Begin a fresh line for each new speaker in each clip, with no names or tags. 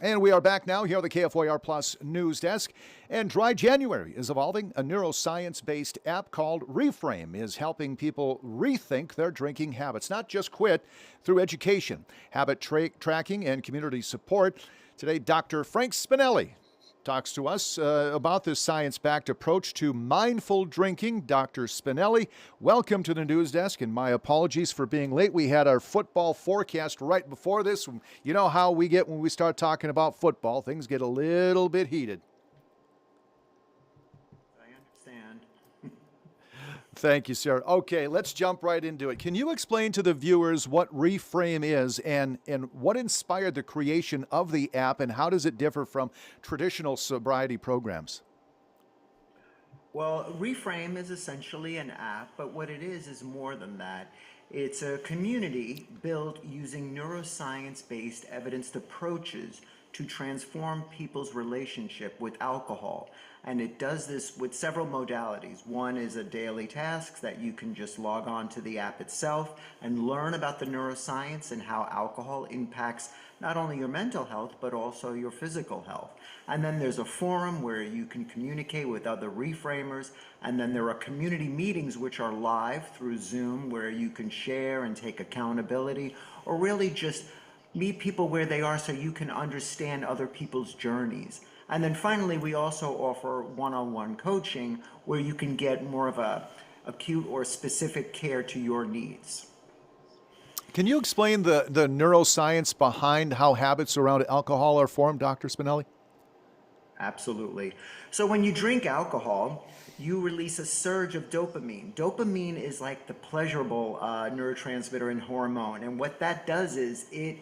And we are back now here on the KFOR Plus News Desk. And Dry January is evolving. A neuroscience based app called Reframe is helping people rethink their drinking habits, not just quit, through education, habit tracking, and community support. Today, Dr. Frank Spinelli talks to us about this science backed approach to mindful drinking. Dr. Spinelli, welcome to the news desk, and my apologies for being late. We had our football forecast right before this. You know how we get when we start talking about football, things get a little bit heated.
I understand.
Thank you, sir. Okay, let's jump right into it. Can you explain to the viewers what Reframe is and what inspired the creation of the app, and how does it differ from traditional sobriety programs?
Well, Reframe is essentially an app, but what it is more than that. It's a community built using neuroscience-based evidenced approaches to transform people's relationship with alcohol. And it does this with several modalities. One is a daily task that you can just log on to the app itself and learn about the neuroscience and how alcohol impacts not only your mental health, but also your physical health. And then there's a forum where you can communicate with other reframers. And then there are community meetings which are live through Zoom where you can share and take accountability, or really just meet people where they are so you can understand other people's journeys. And then finally, we also offer one-on-one coaching where you can get more of a acute or specific care to your needs.
Can you explain the neuroscience behind how habits around alcohol are formed, Dr. Spinelli?
Absolutely. So when you drink alcohol, you release a surge of dopamine. Dopamine is like the pleasurable neurotransmitter and hormone. And what that does is it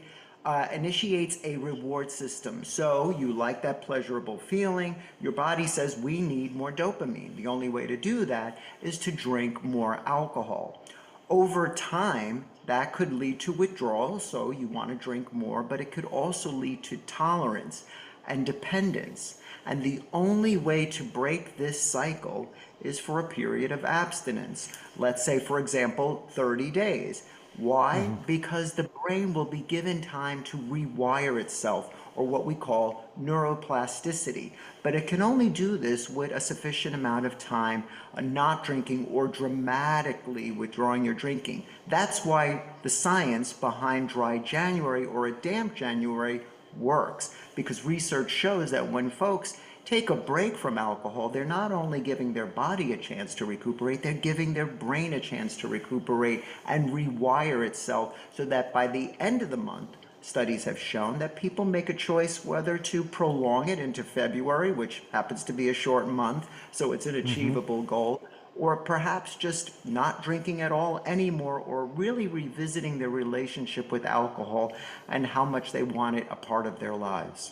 initiates a reward system. So you like that pleasurable feeling. Your body says, we need more dopamine. The only way to do that is to drink more alcohol. Over time, that could lead to withdrawal, so you want to drink more, but it could also lead to tolerance and dependence. And the only way to break this cycle is for a period of abstinence. Let's say, for example, 30 days. Why? Because the brain will be given time to rewire itself, or what we call neuroplasticity. But it can only do this with a sufficient amount of time not drinking or dramatically withdrawing your drinking. That's why the science behind dry January or a damp January works, because research shows that when folks take a break from alcohol, they're not only giving their body a chance to recuperate, they're giving their brain a chance to recuperate and rewire itself, so that by the end of the month, studies have shown that people make a choice whether to prolong it into February, which happens to be a short month, so it's an achievable goal, or perhaps just not drinking at all anymore, or really revisiting their relationship with alcohol and how much they want it a part of their lives.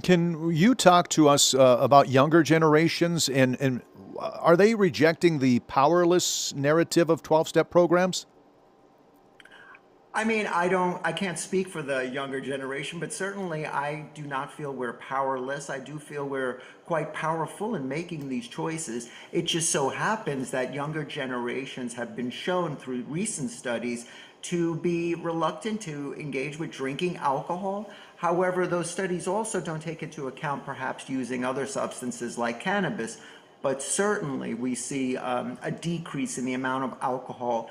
Can you talk to us about younger generations, and are they rejecting the powerless narrative of 12-step programs?
I mean, I can't speak for the younger generation, but certainly I do not feel we're powerless. I do feel we're quite powerful in making these choices. It just so happens that younger generations have been shown through recent studies to be reluctant to engage with drinking alcohol. However, those studies also don't take into account perhaps using other substances like cannabis. But certainly we see a decrease in the amount of alcohol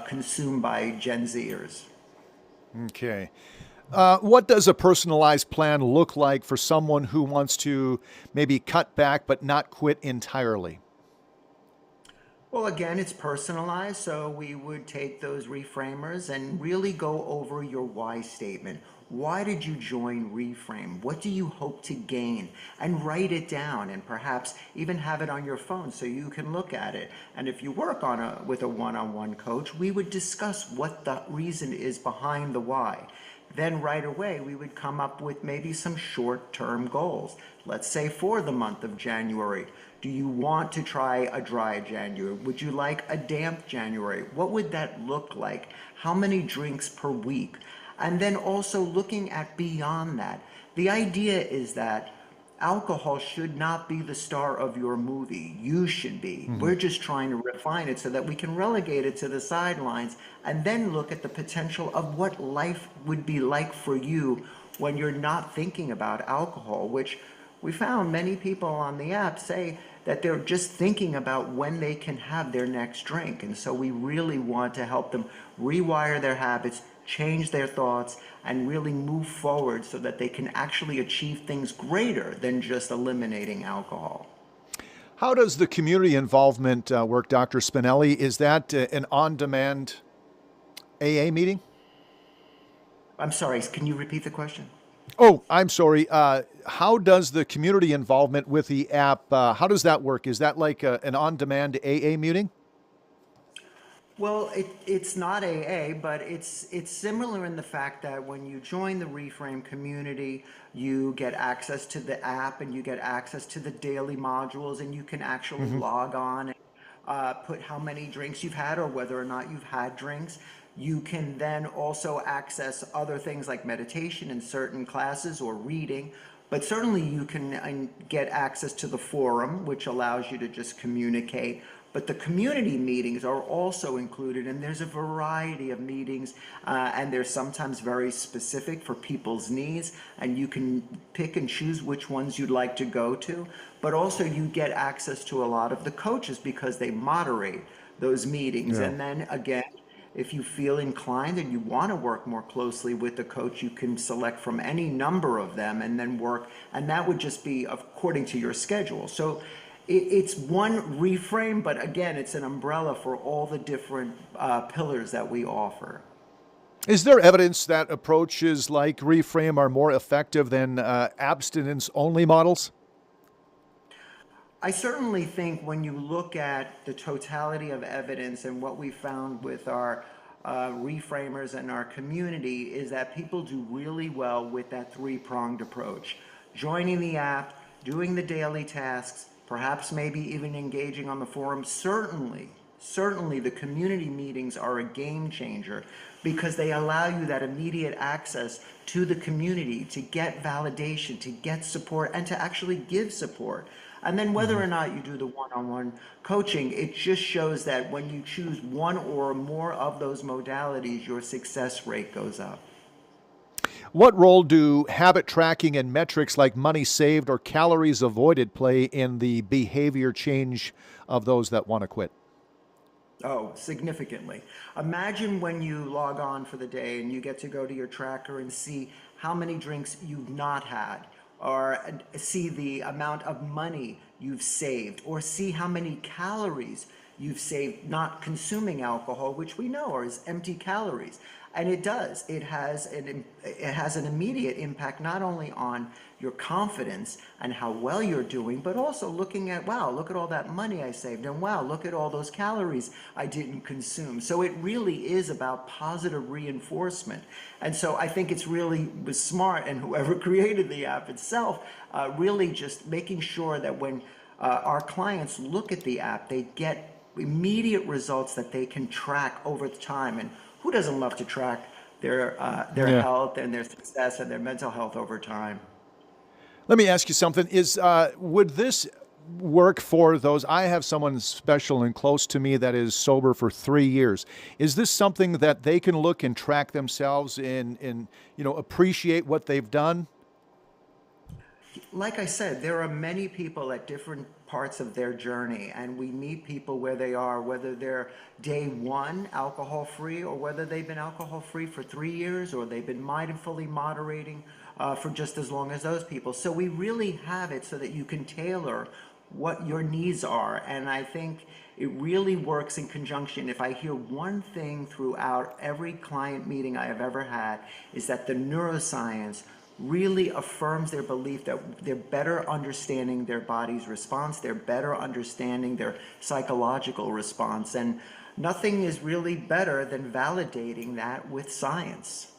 consumed by Gen Zers.
Okay. What does a personalized plan look like for someone who wants to maybe cut back but not quit entirely?
Well, again, it's personalized, so we would take those reframers and really go over your why statement. Why did you join Reframe? What do you hope to gain? And write it down, and perhaps even have it on your phone so you can look at it. And if you work with a one-on-one coach, we would discuss what the reason is behind the why. Then right away, we would come up with maybe some short-term goals. Let's say for the month of January, do you want to try a dry January? Would you like a damp January? What would that look like? How many drinks per week? And then also looking at beyond that. The idea is that alcohol should not be the star of your movie. You should be.
Mm-hmm.
We're just trying to refine it so that we can relegate it to the sidelines and then look at the potential of what life would be like for you when you're not thinking about alcohol, which we found many people on the app say that they're just thinking about when they can have their next drink. And so we really want to help them rewire their habits, change their thoughts, and really move forward so that they can actually achieve things greater than just eliminating alcohol.
How does the community involvement work, Dr. Spinelli? Is that an on-demand AA meeting?
I'm sorry, can you repeat the question?
Oh, I'm sorry. How does the community involvement with the app, how does that work? Is that like an on-demand AA meeting?
Well, it's not AA, but it's similar in the fact that when you join the Reframe community, you get access to the app and you get access to the daily modules, and you can actually log on and put how many drinks you've had or whether or not you've had drinks. You can then also access other things like meditation in certain classes or reading. But certainly you can get access to the forum, which allows you to just communicate. But the community meetings are also included, and there's a variety of meetings, and they're sometimes very specific for people's needs, and you can pick and choose which ones you'd like to go to. But also you get access to a lot of the coaches because they moderate those meetings.
Yeah.
And then again, if you feel inclined and you want to work more closely with the coach, you can select from any number of them and then work, and that would just be according to your schedule. So it's one Reframe, but again, it's an umbrella for all the different pillars that we offer.
Is there evidence that approaches like Reframe are more effective than abstinence-only models?
I certainly think when you look at the totality of evidence and what we found with our reframers and our community is that people do really well with that three-pronged approach. Joining the app, doing the daily tasks, perhaps maybe even engaging on the forum. Certainly the community meetings are a game changer because they allow you that immediate access to the community to get validation, to get support, and to actually give support. And then whether or not you do the one-on-one coaching, it just shows that when you choose one or more of those modalities, your success rate goes up.
What role do habit tracking and metrics like money saved or calories avoided play in the behavior change of those that want to quit?
Oh, significantly. Imagine when you log on for the day and you get to go to your tracker and see how many drinks you've not had, or see the amount of money you've saved, or see how many calories you've saved not consuming alcohol, which we know is empty calories. And it does. It has an immediate impact not only on your confidence and how well you're doing, but also looking at, wow, look at all that money I saved, and wow, look at all those calories I didn't consume. So it really is about positive reinforcement. And so I think it's really was smart, and whoever created the app itself, really just making sure that when our clients look at the app, they get immediate results that they can track over time. And who doesn't love to track their
Yeah.
health and their success and their mental health over time?
Let me ask you something. Would this work for those? I have someone special and close to me that is sober for 3 years. Is this something that they can look and track themselves and appreciate what they've done?
Like I said, there are many people at different parts of their journey, and we meet people where they are, whether they're day one alcohol free, or whether they've been alcohol free for 3 years, or they've been mindfully moderating for just as long as those people. So we really have it so that you can tailor what your needs are. And I think it really works in conjunction. If I hear one thing throughout every client meeting I have ever had, is that the neuroscience really affirms their belief that they're better understanding their body's response, they're better understanding their psychological response, and nothing is really better than validating that with science.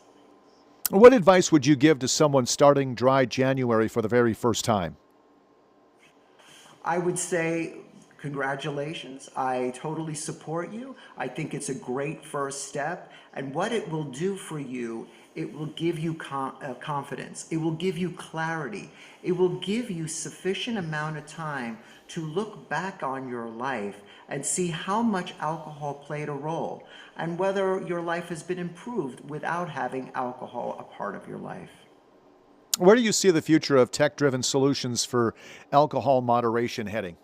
What advice would you give to someone starting Dry January for the very first time?
I would say, congratulations. I totally support you. I think it's a great first step. And what it will do for you, it will give you confidence. It will give you clarity. It will give you sufficient amount of time to look back on your life and see how much alcohol played a role and whether your life has been improved without having alcohol a part of your life.
Where do you see the future of tech-driven solutions for alcohol moderation heading?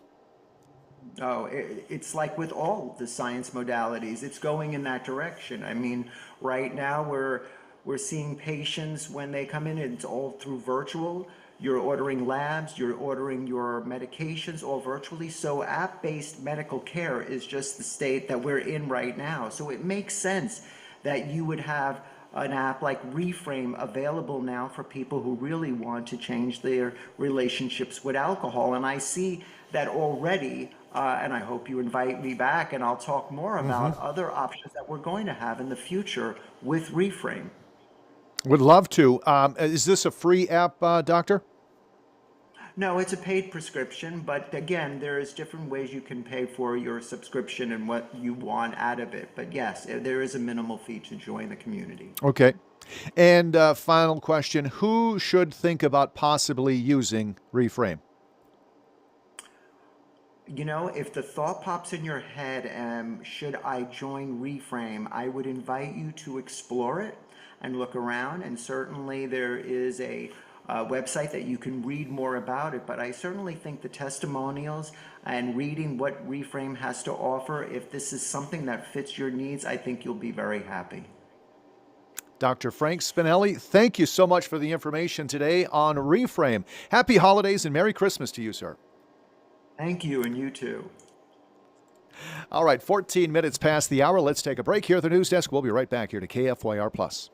Oh, it's like with all the science modalities, it's going in that direction. I mean, right now we're seeing patients when they come in, it's all through virtual. You're ordering labs, you're ordering your medications all virtually. So app-based medical care is just the state that we're in right now. So it makes sense that you would have an app like Reframe available now for people who really want to change their relationships with alcohol. And I see that already, and I hope you invite me back and I'll talk more about other options that we're going to have in the future with Reframe.
Would love to. Is this a free app, Doctor?
No, it's a paid prescription, but again, there's different ways you can pay for your subscription and what you want out of it. But yes, there is a minimal fee to join the community.
Okay. And final question, who should think about possibly using Reframe?
You know, if the thought pops in your head, should I join Reframe, I would invite you to explore it and look around. And certainly there is a website that you can read more about it. But I certainly think the testimonials and reading what Reframe has to offer, if this is something that fits your needs, I think you'll be very happy.
Dr. Frank Spinelli, thank you so much for the information today on Reframe. Happy holidays and Merry Christmas to you, sir.
Thank you, and you too.
All right, 14 minutes past the hour. Let's take a break here at the news desk. We'll be right back here to KFYR Plus.